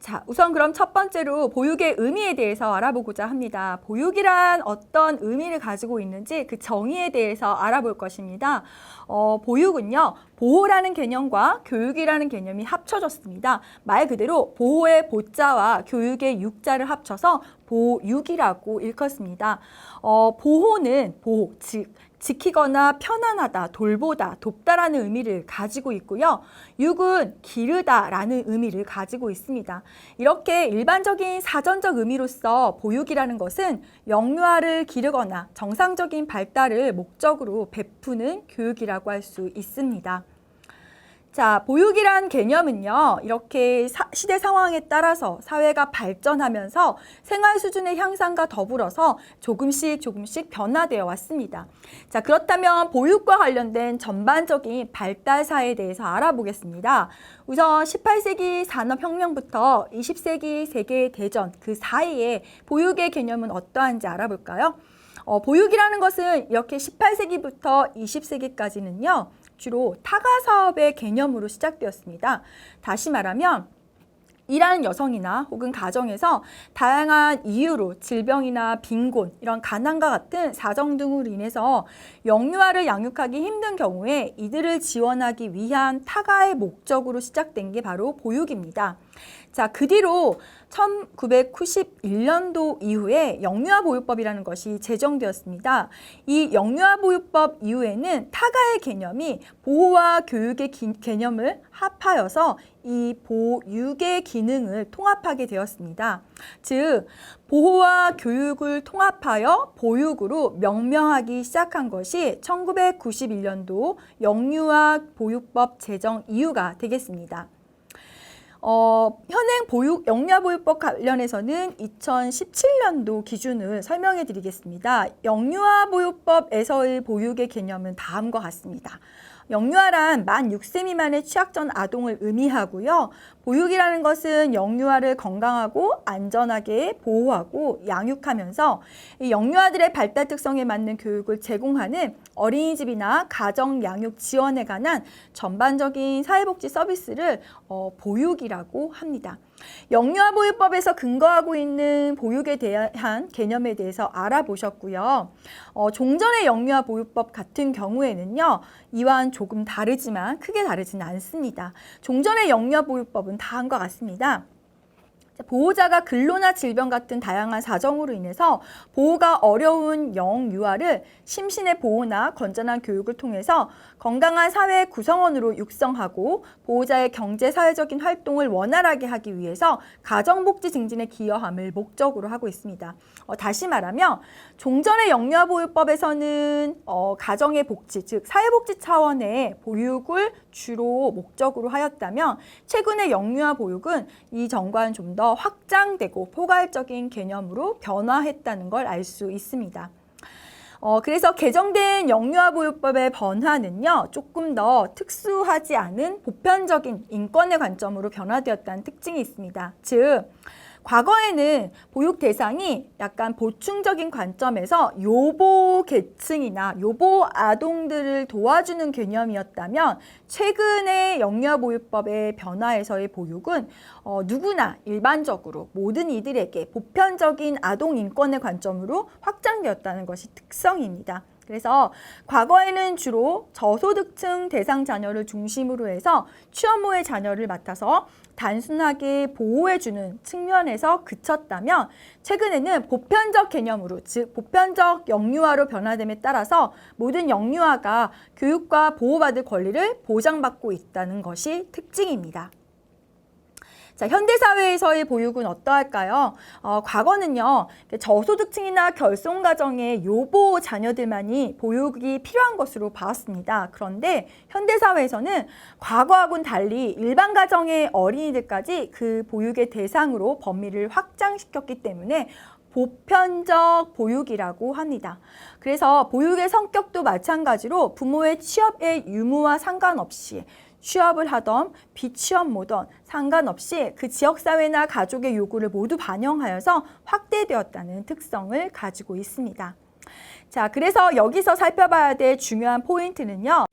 자, 우선 그럼 첫 번째로 보육의 의미에 대해서 알아보고자 합니다. 보육이란 어떤 의미를 가지고 있는지 그 정의에 대해서 알아볼 것입니다. 보육은요, 보호라는 개념과 교육이라는 개념이 합쳐졌습니다. 말 그대로 보호의 보자와 교육의 육자를 합쳐서 보육이라고 일컫습니다. 보호는 보호, 즉 지키거나 편안하다, 돌보다, 돕다라는 의미를 가지고 있고요. 육은 기르다라는 의미를 가지고 있습니다. 이렇게 일반적인 사전적 의미로서 보육이라는 것은 영유아를 기르거나 정상적인 발달을 목적으로 베푸는 교육이라고 할 수 있습니다. 자, 보육이란 개념은요, 이렇게 시대 상황에 따라서 사회가 발전하면서 생활 수준의 향상과 더불어서 조금씩 변화되어 왔습니다. 자, 그렇다면 보육과 관련된 전반적인 발달사에 대해서 알아보겠습니다. 우선 18세기 산업혁명부터 20세기 세계대전 그 사이에 보육의 개념은 어떠한지 알아볼까요? 보육이라는 것은 이렇게 18세기부터 20세기까지는요, 주로 타가 사업의 개념으로 시작되었습니다. 다시 말하면 일하는 여성이나 혹은 가정에서 다양한 이유로 질병이나 빈곤, 이런 가난과 같은 사정 등으로 인해서 영유아를 양육하기 힘든 경우에 이들을 지원하기 위한 타가의 목적으로 시작된 게 바로 보육입니다. 자, 그 뒤로 1991년도 이후에 영유아보육법이라는 것이 제정되었습니다. 이 영유아보육법 이후에는 타가의 개념이 보호와 교육의 개념을 합하여서 이 보육의 기능을 통합하게 되었습니다. 즉, 보호와 교육을 통합하여 보육으로 명명하기 시작한 것이 1991년도 영유아보육법 제정 이유가 되겠습니다. 현행 영유아보육법 관련해서는 2017년도 기준을 설명해 드리겠습니다. 영유아보육법에서의 보육의 개념은 다음과 같습니다. 영유아란 만 6세 미만의 취약전 아동을 의미하고요. 보육이라는 것은 영유아를 건강하고 안전하게 보호하고 양육하면서 이 영유아들의 발달 특성에 맞는 교육을 제공하는 어린이집이나 가정 양육 지원에 관한 전반적인 사회복지 서비스를 보육이라고 합니다. 영유아보육법에서 근거하고 있는 보육에 대한 개념에 대해서 알아보셨고요. 종전의 영유아보육법 같은 경우에는요, 이와는 조금 다르지만 크게 다르지는 않습니다. 종전의 영유아보육법은 다음과 같습니다. 보호자가 근로나 질병 같은 다양한 사정으로 인해서 보호가 어려운 영유아를 심신의 보호나 건전한 교육을 통해서 건강한 사회 구성원으로 육성하고 보호자의 경제, 사회적인 활동을 원활하게 하기 위해서 가정복지 증진에 기여함을 목적으로 하고 있습니다. 다시 말하면 종전의 영유아보육법에서는 가정의 복지, 즉 사회복지 차원의 보육을 주로 목적으로 하였다면 최근의 영유아보육은 이전과는 좀 더 확장되고 포괄적인 개념으로 변화했다는 걸 알 수 있습니다. 그래서 개정된 영유아보육법의 변화는요, 조금 더 특수하지 않은 보편적인 인권의 관점으로 변화되었다는 특징이 있습니다. 즉, 과거에는 보육 대상이 약간 보충적인 관점에서 요보 계층이나 요보 아동들을 도와주는 개념이었다면 최근의 영유아보육법의 변화에서의 보육은 누구나 일반적으로 모든 이들에게 보편적인 아동 인권의 관점으로 확장되었다는 것이 특성입니다. 그래서 과거에는 주로 저소득층 대상 자녀를 중심으로 해서 취업모의 자녀를 맡아서 단순하게 보호해주는 측면에서 그쳤다면 최근에는 보편적 개념으로, 즉 보편적 영유아로 변화됨에 따라서 모든 영유아가 교육과 보호받을 권리를 보장받고 있다는 것이 특징입니다. 자, 현대사회에서의 보육은 어떠할까요? 과거는요, 저소득층이나 결손가정의 요보 자녀들만이 보육이 필요한 것으로 봐왔습니다. 그런데 현대사회에서는 과거하고는 달리 일반 가정의 어린이들까지 그 보육의 대상으로 범위를 확장시켰기 때문에 보편적 보육이라고 합니다. 그래서 보육의 성격도 마찬가지로 부모의 취업의 유무와 상관없이 취업을 하던 비취업 모던 상관없이 그 지역사회나 가족의 요구를 모두 반영하여서 확대되었다는 특성을 가지고 있습니다. 자, 그래서 여기서 살펴봐야 될 중요한 포인트는요,